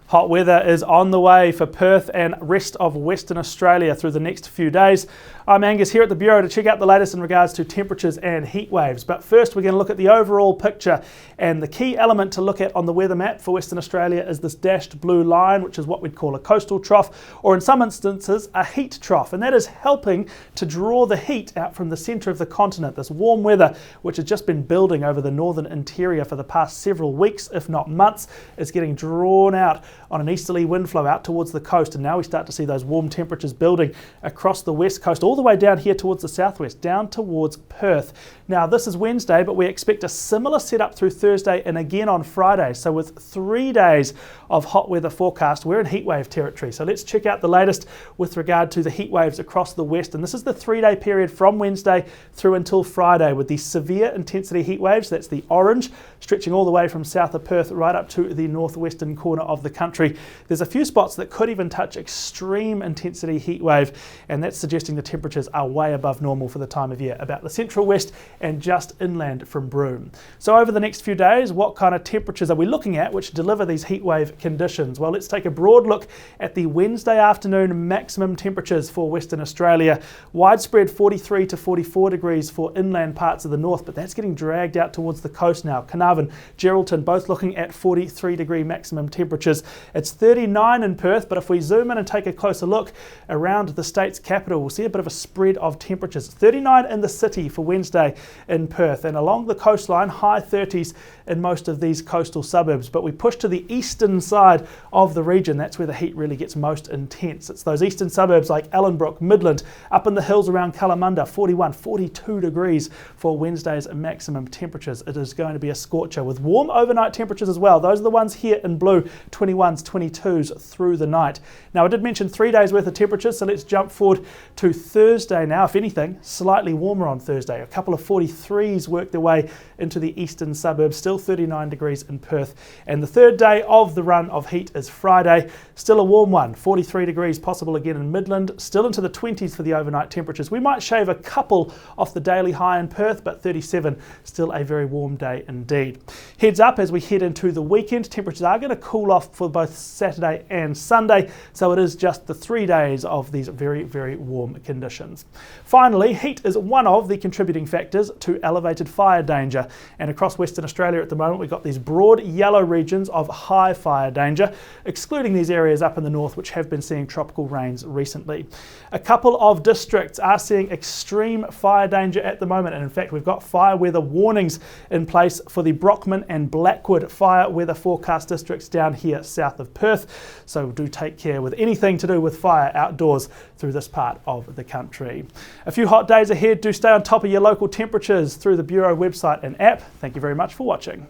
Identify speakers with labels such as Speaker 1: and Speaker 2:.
Speaker 1: Hot weather is on the way for Perth and rest of Western Australia through the next few days. I'm Angus here at the Bureau to check out the latest in regards to temperatures and heat waves. But first we're going to look at the overall picture, and the key element to look at on the weather map for Western Australia is this dashed blue line, which is what we'd call a coastal trough, or in some instances a heat trough, and that is helping to draw the heat out from the centre of the continent. This warm weather, which has just been building over the northern interior for the past several weeks, if not months, is getting drawn out on an easterly wind flow out towards the coast, and now we start to see those warm temperatures building across the west coast, all the way down here towards the southwest, down towards Perth. Now this is Wednesday, but we expect a similar setup through Thursday and again on Friday. So with 3 days of hot weather forecast, we're in heatwave territory. So let's check out the latest with regard to the heat waves across the west, and this is the 3-day period from Wednesday through until Friday with these severe intensity heat waves. That's the orange, stretching all the way from south of Perth right up to the northwestern corner of the country. There's a few spots that could even touch extreme intensity heat wave, and that's suggesting the temperatures are way above normal for the time of year, about the central west and just inland from Broome. So over the next few days, what kind of temperatures are we looking at which deliver these heat wave conditions? Well, let's take a broad look at the Wednesday afternoon maximum temperatures for Western Australia. Widespread 43 to 44 degrees for inland parts of the north, but that's getting dragged out towards the coast now. Carnarvon, Geraldton, both looking at 43 degree maximum temperatures. It's 39 in Perth, but if we zoom in and take a closer look around the state's capital, we'll see a bit of a spread of temperatures. 39 in the city for Wednesday in Perth, and along the coastline, high 30s in most of these coastal suburbs. But we push to the eastern side of the region, that's where the heat really gets most intense. It's those eastern suburbs like Ellenbrook, Midland, up in the hills around Kalamunda, 41, 42 degrees for Wednesday's maximum temperatures. It is going to be a scorcher with warm overnight temperatures as well. Those are the ones here in blue, 21s, 22s through the night. Now I did mention 3 days worth of temperatures, so let's jump forward to Thursday now. If anything, slightly warmer on Thursday. A couple of 43s work their way into the eastern suburbs, still 39 degrees in Perth. And the third day of the run of heat is Friday, still a warm one, 43 degrees possible again in Midland, still into the 20s for the overnight temperatures. We might shave a couple off the daily high in Perth, but 37, still a very warm day indeed. Heads up as we head into the weekend, temperatures are going to cool off for both Saturday and Sunday, so it is just the 3 days of these very, very warm conditions. Finally, heat is one of the contributing factors to elevated fire danger, and across Western Australia at the moment we've got these broad yellow regions of high fire danger, excluding these areas up in the north which have been seeing tropical rains recently. A couple of districts are seeing extreme fire danger at the moment, and in fact we've got fire weather warnings in place for the Brockman and Blackwood fire weather forecast districts down here south of Perth, so do take care with anything to do with fire outdoors through this part of the country. A few hot days ahead. Do stay on top of your local temperatures through the Bureau website and app. Thank you very much for watching.